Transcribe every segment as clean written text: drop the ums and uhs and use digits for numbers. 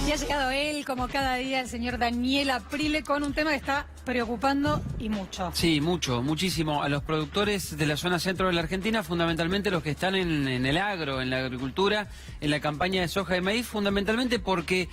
Y ha llegado él, como cada día, el señor Daniel Aprile, con un tema que está preocupando y mucho. Sí, muchísimo. A los productores de la zona centro de la Argentina, fundamentalmente los que están en el agro, en la agricultura, en la campaña de soja y maíz, fundamentalmente porque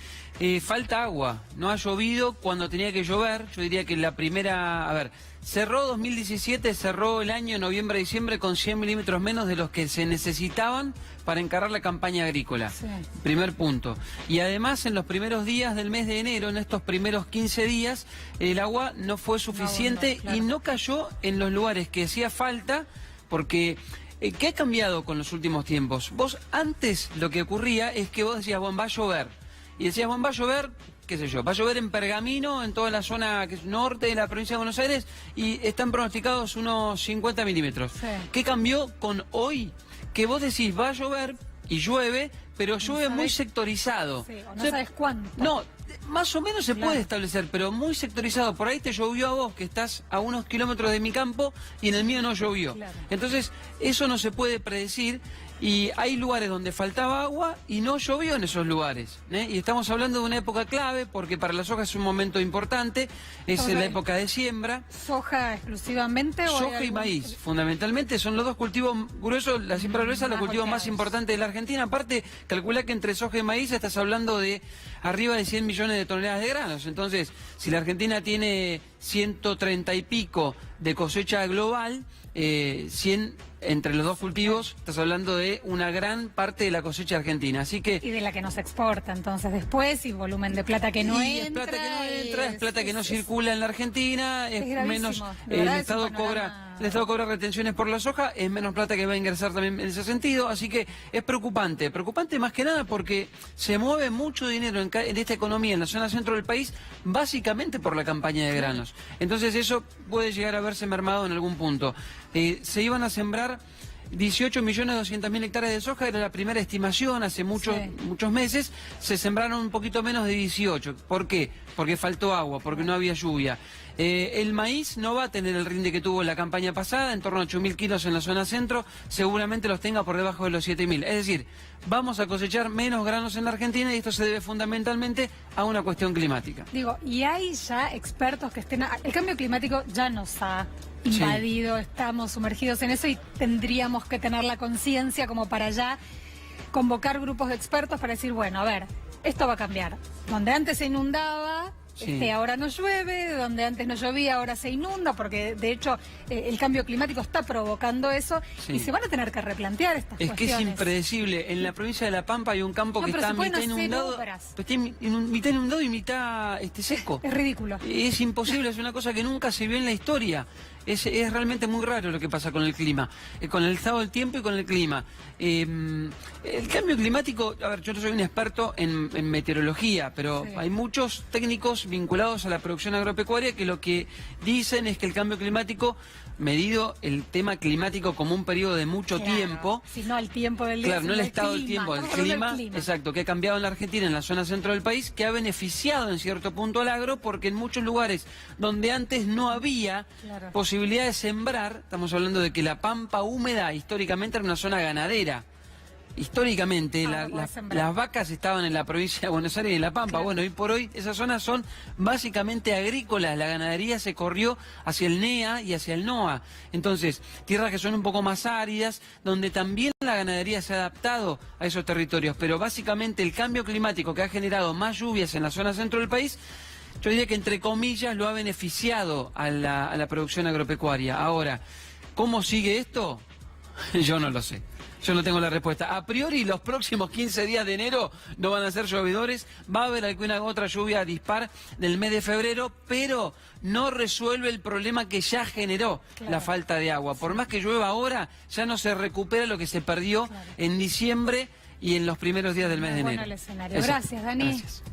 falta agua. No ha llovido cuando tenía que llover. Yo diría que la primera... A ver, cerró 2017, cerró el año noviembre-diciembre con 100 milímetros menos de los que se necesitaban para encarar la campaña agrícola. Sí. Primer punto. Y además en los primeros días del mes de enero, en estos primeros 15 días, el agua no fue suficiente y no cayó en los lugares que hacía falta porque... ¿Qué ha cambiado con los últimos tiempos? Vos antes lo que ocurría es que vos decías, bueno, va a llover. Y decías, bueno, va a llover, qué sé yo, va a llover en Pergamino, en toda la zona que es norte de la provincia de Buenos Aires, y están pronosticados unos 50 milímetros. Sí. ¿Qué cambió con hoy? Que vos decís, va a llover y llueve, pero llueve muy sectorizado. Sí, o no sabes cuánto. No, más o menos se puede establecer, pero muy sectorizado. Por ahí te llovió a vos, que estás a unos kilómetros de mi campo, y en el mío no llovió. Claro. Entonces, eso no se puede predecir, y hay lugares donde faltaba agua y no llovió en esos lugares. Y estamos hablando de una época clave, porque para la soja es un momento importante, es la época de siembra. ¿Soja exclusivamente? Soja y maíz, fundamentalmente, son los dos cultivos gruesos, la siembra gruesa, los cultivos más importantes de la Argentina. Aparte, calcula que entre soja y maíz estás hablando de arriba de 100 millones de toneladas de granos. Entonces, si la Argentina tiene 130 y pico de cosecha global, 100 entre los dos cultivos, estás hablando de una gran parte de la cosecha argentina. Así que... Y de la que no se exporta entonces después, y volumen de plata que no entra. Es plata que no entra, es plata que no circula en la Argentina, es menos... El Estado cobra retenciones por la soja, es menos plata que va a ingresar también en ese sentido, así que es preocupante. Preocupante más que nada porque se mueve mucho dinero en esta economía, en la zona centro del país, básicamente por la campaña de granos. Entonces eso puede llegar a verse mermado en algún punto. Se iban a sembrar 18.200.000 hectáreas de soja, era la primera estimación hace muchos meses. Se sembraron un poquito menos de 18. ¿Por qué? Porque faltó agua, porque no había lluvia. El maíz no va a tener el rinde que tuvo en la campaña pasada, en torno a 8.000 kilos en la zona centro, seguramente los tenga por debajo de los 7.000. Es decir, vamos a cosechar menos granos en la Argentina y esto se debe fundamentalmente a una cuestión climática. Digo, y hay ya expertos que estén... El cambio climático ya nos ha invadido, estamos sumergidos en eso y tendríamos que tener la conciencia como para ya convocar grupos de expertos para decir, bueno, a ver, esto va a cambiar. Donde antes se inundaba... ahora no llueve, donde antes no llovía, ahora se inunda, porque de hecho el cambio climático está provocando eso y se van a tener que replantear estas cuestiones. Es que es impredecible. En la provincia de La Pampa hay un campo que está mitad inundado, mitad inundado y mitad seco. Es ridículo. Es imposible, es una cosa que nunca se vio en la historia. Es realmente muy raro lo que pasa con el clima, con el estado del tiempo y con el clima. El cambio climático, a ver, yo no soy un experto en meteorología, pero hay muchos técnicos vinculados a la producción agropecuaria que lo que dicen es que el cambio climático, medido el tema climático como un periodo de mucho tiempo... Si no el tiempo del día, no el estado del tiempo, el clima, exacto, que ha cambiado en la Argentina, en la zona centro del país, que ha beneficiado en cierto punto al agro, porque en muchos lugares donde antes no había posibilidad de sembrar, estamos hablando de que la Pampa húmeda históricamente era una zona ganadera. Históricamente las vacas estaban en la provincia de Buenos Aires y en La Pampa. Bueno, hoy por hoy esas zonas son básicamente agrícolas. La ganadería se corrió hacia el NEA y hacia el NOA. Entonces, tierras que son un poco más áridas, donde también la ganadería se ha adaptado a esos territorios. Pero básicamente el cambio climático que ha generado más lluvias en la zona centro del país, yo diría que entre comillas lo ha beneficiado a la producción agropecuaria. Ahora, ¿cómo sigue esto? Yo no lo sé. Yo no tengo la respuesta. A priori, los próximos 15 días de enero no van a ser llovedores. Va a haber alguna otra lluvia dispar del mes de febrero, pero no resuelve el problema que ya generó la falta de agua. Por más que llueva ahora, ya no se recupera lo que se perdió en diciembre y en los primeros días del mes de enero. Bueno, el escenario. Gracias, Dani. Gracias.